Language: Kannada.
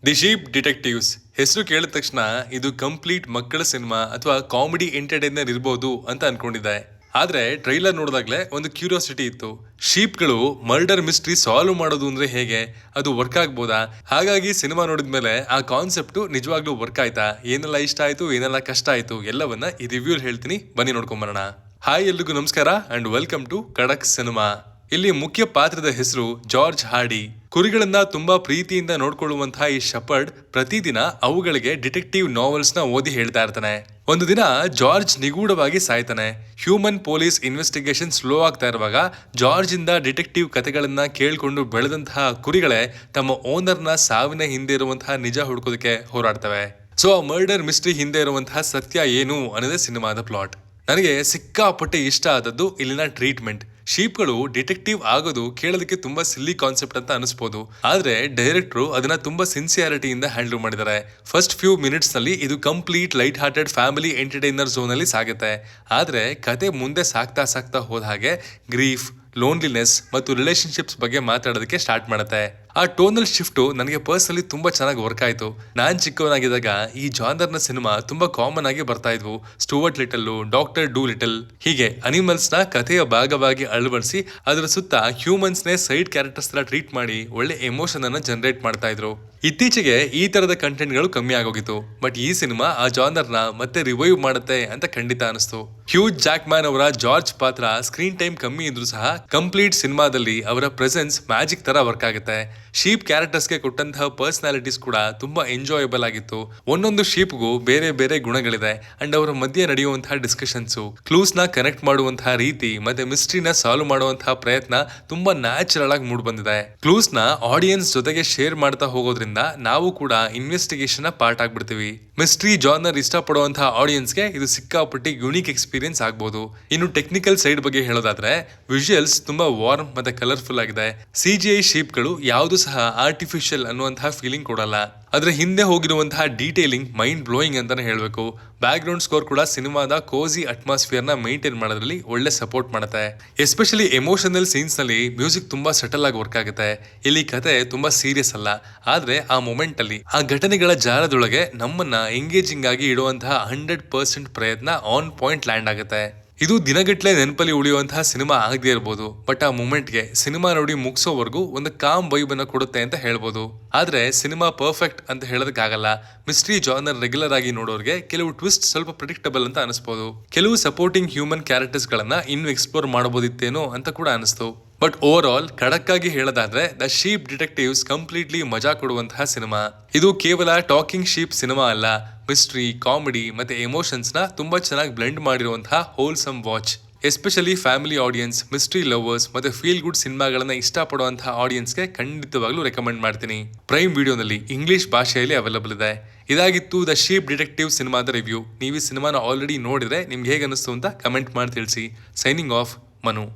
ದಿ ಶೀಪ್ ಡಿಟೆಕ್ಟಿವ್ಸ್ ಹೆಸರು ಕೇಳಿದ ತಕ್ಷಣ ಇದು ಕಂಪ್ಲೀಟ್ ಮಕ್ಕಳ ಸಿನಿಮಾ ಅಥವಾ ಕಾಮಿಡಿ ಎಂಟರ್ಟೈನರ್ ಇರ್ಬೋದು ಅಂತ ಅನ್ಕೊಂಡಿದ್ದೆ. ಆದ್ರೆ ಟ್ರೈಲರ್ ನೋಡಿದಾಗ್ಲೇ ಒಂದು ಕ್ಯೂರಿಯಾಸಿಟಿ ಇತ್ತು. ಶೀಪ್ಗಳು ಮರ್ಡರ್ ಮಿಸ್ಟ್ರಿ ಸಾಲ್ವ್ ಮಾಡೋದು ಅಂದ್ರೆ ಹೇಗೆ, ಅದು ವರ್ಕ್ ಆಗ್ಬೋದಾ? ಹಾಗಾಗಿ ಸಿನಿಮಾ ನೋಡಿದ್ಮೇಲೆ ಆ ಕಾನ್ಸೆಪ್ಟ್ ನಿಜವಾಗ್ಲೂ ವರ್ಕ್ ಆಯ್ತಾ, ಏನೆಲ್ಲ ಇಷ್ಟ ಆಯ್ತು, ಏನೆಲ್ಲ ಕಷ್ಟ ಆಯ್ತು, ಎಲ್ಲವನ್ನ ಈ ರಿವ್ಯೂ ಹೇಳ್ತೀನಿ, ಬನ್ನಿ ನೋಡ್ಕೊಂಬರೋಣ. ಹಾಯ್, ಎಲ್ರಿಗೂ ನಮಸ್ಕಾರ ಅಂಡ್ ವೆಲ್ಕಮ್ ಟು ಖಡಕ್ ಸಿನಿಮಾ. ಇಲ್ಲಿ ಮುಖ್ಯ ಪಾತ್ರದ ಹೆಸರು ಜಾರ್ಜ್ ಹಾರ್ಡಿ. ಕುರಿಗಳನ್ನ ತುಂಬಾ ಪ್ರೀತಿಯಿಂದ ನೋಡ್ಕೊಳ್ಳುವಂತಹ ಈ ಶಪರ್ಡ್ ಪ್ರತಿದಿನ ಅವುಗಳಿಗೆ ಡಿಟೆಕ್ಟಿವ್ ನಾವೆಲ್ಸ್ ನ ಓದಿ ಹೇಳ್ತಾ ಇರ್ತಾನೆ. ಒಂದು ದಿನ ಜಾರ್ಜ್ ನಿಗೂಢವಾಗಿ ಸಾಯ್ತಾನೆ. ಹ್ಯೂಮನ್ ಪೊಲೀಸ್ ಇನ್ವೆಸ್ಟಿಗೇಷನ್ ಸ್ಲೋ ಆಗ್ತಾ ಇರುವಾಗ ಜಾರ್ಜ್ ಇಂದ ಡಿಟೆಕ್ಟಿವ್ ಕಥೆಗಳನ್ನ ಕೇಳ್ಕೊಂಡು ಬೆಳೆದಂತಹ ಕುರಿಗಳೇ ತಮ್ಮ ಓನರ್ನ ಸಾವಿನ ಹಿಂದೆ ಇರುವಂತಹ ನಿಜ ಹುಡುಕೋದಕ್ಕೆ ಹೋರಾಡ್ತವೆ. ಸೊ ಆ ಮರ್ಡರ್ ಮಿಸ್ಟ್ರಿ ಹಿಂದೆ ಇರುವಂತಹ ಸತ್ಯ ಏನು ಅನ್ನೋದೇ ಸಿನಿಮಾದ ಪ್ಲಾಟ್. ನನಗೆ ಸಿಕ್ಕಾಪಟ್ಟೆ ಇಷ್ಟ ಆದದ್ದು ಇಲ್ಲಿನ ಟ್ರೀಟ್ಮೆಂಟ್. ಶೀಪ್ಗಳು ಡಿಟೆಕ್ಟಿವ್ ಆಗೋದು ಕೇಳೋದಕ್ಕೆ ತುಂಬಾ ಸಿಲ್ಲಿ ಕಾನ್ಸೆಪ್ಟ್ ಅಂತ ಅನಿಸ್ಬೋದು, ಆದ್ರೆ ಡೈರೆಕ್ಟ್ರು ಅದನ್ನ ತುಂಬಾ ಸಿನ್ಸಿಯಾರಿಟಿಯಿಂದ ಹ್ಯಾಂಡಲ್ ಮಾಡಿದ್ದಾರೆ. ಫಸ್ಟ್ ಫ್ಯೂ ಮಿನಿಟ್ಸ್ ನಲ್ಲಿ ಇದು complete light hearted family entertainer zone ಅಲ್ಲಿ ಸಾಗುತ್ತೆ. ಆದ್ರೆ ಕತೆ ಮುಂದೆ ಸಾಕ್ತಾ ಹೋದ ಹಾಗೆ ಗ್ರೀಫ್, ಲೋನ್ಲಿನೆಸ್ ಮತ್ತು ರಿಲೇಶನ್ಶಿಪ್ಸ್ ಬಗ್ಗೆ ಮಾತಾಡೋದಕ್ಕೆ ಸ್ಟಾರ್ಟ್ ಮಾಡುತ್ತೆ. ಆ ಟೋನಲ್ ಶಿಫ್ಟ್ ನನಗೆ ಪರ್ಸನಲಿ ತುಂಬಾ ಚೆನ್ನಾಗಿ ವರ್ಕ್ ಆಯ್ತು. ನಾನ್ ಚಿಕ್ಕವನಾಗಿದ್ದಾಗ ಈ ಜಾನರ್ನ ಸಿನಿಮಾ ತುಂಬಾ ಕಾಮನ್ ಆಗಿ ಬರ್ತಾ ಇದ್ವು. Stuart little, doctor do little, ಹೀಗೆ ಅನಿಮಲ್ಸ್ ನ ಕಥೆಯ ಭಾಗವಾಗಿ ಅಳವಡಿಸಿ ಅದರ ಸುತ್ತ ಹ್ಯೂಮನ್ಸ್ ನೇ ಸೈಡ್ ಕ್ಯಾರೆಕ್ಟರ್ಸ್ ತರ ಟ್ರೀಟ್ ಮಾಡಿ ಒಳ್ಳೆ ಎಮೋಷನ್ ಅನ್ನ ಜನರೇಟ್ ಮಾಡ್ತಾ ಇದ್ರು. ಇತ್ತೀಚೆಗೆ ಈ ತರದ ಕಂಟೆಂಟ್ ಗಳು ಕಮ್ಮಿ ಆಗೋಗಿತ್ತು, ಬಟ್ ಈ ಸಿನಿಮಾ ಆ ಜಾನರ್ನ ಮತ್ತೆ ರಿವೈವ್ ಮಾಡುತ್ತೆ ಅಂತ ಖಂಡಿತ ಅನಿಸ್ತು. ಹ್ಯೂಜ್ ಜಾಕ್ಮ್ಯಾನ್ ಅವರ ಜಾರ್ಜ್ ಪಾತ್ರ ಸ್ಕ್ರೀನ್ ಟೈಮ್ ಕಮ್ಮಿ ಇದ್ರು ಸಹ ಕಂಪ್ಲೀಟ್ ಸಿನಿಮಾದಲ್ಲಿ ಅವರ ಪ್ರೆಸೆನ್ಸ್ ಮ್ಯಾಜಿಕ್ ತರ ವರ್ಕ್ ಆಗುತ್ತೆ. ಶೀಪ್ ಕ್ಯಾರೆಕ್ಟರ್ಸ್ಗೆ ಕೊಟ್ಟಂತಹ ಪರ್ಸನಾಲಿಟೀಸ್ ಕೂಡ ತುಂಬಾ ಎಂಜಾಯಬಲ್ ಆಗಿತ್ತು. ಒಂದೊಂದು ಶೀಪ್ಗೂ ಬೇರೆ ಬೇರೆ ಗುಣಗಳಿದೆ ಅಂಡ್ ಅವರ ಮಧ್ಯೆ ನಡೆಯುವಂತಹ ಡಿಸ್ಕಷನ್ಸ್, ಕ್ಲೂಸ್ ನ ಕನೆಕ್ಟ್ ಮಾಡುವಂತಹ ರೀತಿ ಮತ್ತೆ ಮಿಸ್ಟ್ರಿನ ಸಾಲ್ವ್ ಮಾಡುವಂತಹ ಪ್ರಯತ್ನ ತುಂಬಾ ನ್ಯಾಚುರಲ್ ಆಗಿ ಮೂಡ್ ಬಂದಿದೆ. ಕ್ಲೂಸ್ ನ ಆಡಿಯನ್ಸ್ ಜೊತೆಗೆ ಶೇರ್ ಮಾಡ್ತಾ ಹೋಗೋದ್ರಿಂದ ನಾವು ಕೂಡ ಇನ್ವೆಸ್ಟಿಗೇಷನ್ ಪಾರ್ಟ್ ಆಗ್ಬಿಡ್ತೀವಿ. ಮಿಸ್ಟ್ರಿ ಜಾನರ್ ಇಷ್ಟಪಡುವಂತಹ ಆಡಿಯನ್ಸ್ಗೆ ಇದು ಸಿಕ್ಕಾಪಟ್ಟಿ ಯುನೀಕ್ ಎಕ್ಸ್ಪೀರಿಯನ್ಸ್ ಆಗ್ಬಹುದು. ಇನ್ನು ಟೆಕ್ನಿಕಲ್ ಸೈಡ್ ಬಗ್ಗೆ ಹೇಳೋದಾದ್ರೆ ವಿಜುವಲ್ಸ್ ತುಂಬಾ ವಾರ್ಮ್ ಮತ್ತೆ ಕಲರ್ಫುಲ್ ಆಗಿದೆ. CGI ಶೀಪ್ಗಳು ಯಾವುದು ಸಹ ಆರ್ಟಿಫಿಷಿಯಲ್ ಅನ್ನುವಂತಹ ಫೀಲಿಂಗ್ ಕೊಡಲ್ಲ. ಅದ್ರ ಹಿಂದೆ ಹೋಗಿರುವಂತಹ ಡೀಟೇಲಿಂಗ್ ಮೈಂಡ್ ಬ್ಲೋಯಿಂಗ್ ಅಂತಾನೆ ಹೇಳ್ಬೇಕು. ಬ್ಯಾಕ್ ಗ್ರೌಂಡ್ ಸ್ಕೋರ್ ಕೂಡ ಸಿನಿಮಾದ ಕೋಸಿ ಅಟ್ಮಾಸ್ಫಿಯರ್ ನ ಮೇಂಟೈನ್ ಮಾಡೋದ್ರಲ್ಲಿ ಒಳ್ಳೆ ಸಪೋರ್ಟ್ ಮಾಡುತ್ತೆ. ಎಸ್ಪೆಷಲಿ ಎಮೋಷನಲ್ ಸೀನ್ಸ್ ನಲ್ಲಿ ಮ್ಯೂಸಿಕ್ ತುಂಬಾ ಸಟಲ್ ಆಗಿ ವರ್ಕ್ ಆಗುತ್ತೆ. ಇಲ್ಲಿ ಕತೆ ತುಂಬಾ ಸೀರಿಯಸ್ ಅಲ್ಲ, ಆದ್ರೆ ಆ ಮೊಮೆಂಟ್ ಅಲ್ಲಿ ಆ ಘಟನೆಗಳ ಜಾಲದೊಳಗೆ ನಮ್ಮನ್ನ ಎಂಗೇಜಿಂಗ್ ಆಗಿ ಇಡುವಂತಹ 100% ಪ್ರಯತ್ನ ಆನ್ ಪಾಯಿಂಟ್ ಲ್ಯಾಂಡ್ ಆಗುತ್ತೆ. ಇದು ದಿನಗಟ್ಲೆ ನೆನಪಲ್ಲಿ ಉಳಿಯುವಂತಹ ಸಿನಿಮಾ ಆಗದೆ ಇರಬಹುದು, ಬಟ್ ಆ ಮೂಮೆಂಟ್ಗೆ ಸಿನಿಮಾ ನೋಡಿ ಮುಗಿಸೋವರೆಗೂ ಒಂದು ಕಾಮ್ ವೈಬ್ ಅನ್ನ ಕೊಡುತ್ತೆ ಅಂತ ಹೇಳ್ಬೋದು. ಆದ್ರೆ ಸಿನಿಮಾ ಪರ್ಫೆಕ್ಟ್ ಅಂತ ಹೇಳೋದಕ್ಕಾಗಲ್ಲ. ಮಿಸ್ಟ್ರಿ ಜಾನರ್ ರೆಗ್ಯುಲರ್ ಆಗಿ ನೋಡೋರಿಗೆ ಕೆಲವು ಟ್ವಿಸ್ಟ್ ಸ್ವಲ್ಪ ಪ್ರಿಡಿಕ್ಟಬಲ್ ಅಂತ ಅನಿಸ್ಬೋದು. ಕೆಲವು ಸಪೋರ್ಟಿಂಗ್ ಹ್ಯೂಮನ್ ಕ್ಯಾರೆಕ್ಟರ್ಸ್ ಗಳನ್ನ ಇನ್ನು ಎಕ್ಸ್ಪ್ಲೋರ್ ಮಾಡಬಹುದಿತ್ತೇನೋ ಅಂತ ಕೂಡ ಅನಿಸ್ತು. ಬಟ್ ಓವರ್ ಆಲ್ ಖಡಕ್ ಆಗಿ ಹೇಳೋದಾದ್ರೆ ದ ಶೀಪ್ ಡಿಟೆಕ್ಟಿವ್ಸ್ ಕಂಪ್ಲೀಟ್ಲಿ ಮಜಾ ಕೊಡುವಂತಹ ಸಿನಿಮಾ. ಇದು ಕೇವಲ ಟಾಕಿಂಗ್ ಶೀಪ್ ಸಿನಿಮಾ ಅಲ್ಲ, ಮಿಸ್ಟ್ರಿ, ಕಾಮಿಡಿ ಮತ್ತೆ ಎಮೋಷನ್ಸ್ ನ ತುಂಬಾ ಚೆನ್ನಾಗಿ ಬ್ಲೆಂಡ್ ಮಾಡಿರುವಂತಹ wholesome watch. Especially family audience, mystery lovers ಮತ್ತೆ ಫೀಲ್ ಗುಡ್ ಸಿನಿಮಾಗಳನ್ನ ಇಷ್ಟಪಡುವಂತಹ ಆಡಿಯನ್ಸ್ಗೆ ಖಂಡಿತವಾಗ್ಲೂ ರೆಕಮೆಂಡ್ ಮಾಡ್ತೀನಿ. ಪ್ರೈಮ್ ವಿಡಿಯೋನಲ್ಲಿ ಇಂಗ್ಲಿಷ್ ಭಾಷೆಯಲ್ಲಿ ಅವೈಲಬಲ್ ಇದೆ. ಇದಾಗಿತ್ತು ದ ಶೀಪ್ ಡಿಟೆಕ್ಟಿವ್ ಸಿನಿಮಾದ ರಿವ್ಯೂ. ನೀವು ಈ ಸಿನಿಮಾನ ಆಲ್ರೆಡಿ ನೋಡಿದ್ರೆ ನಿಮ್ಗೆ ಹೇಗೆ ಅನಿಸ್ತು ಅಂತ ಕಮೆಂಟ್ ಮಾಡಿ ತಿಳಿಸಿ. Signing off, Manu.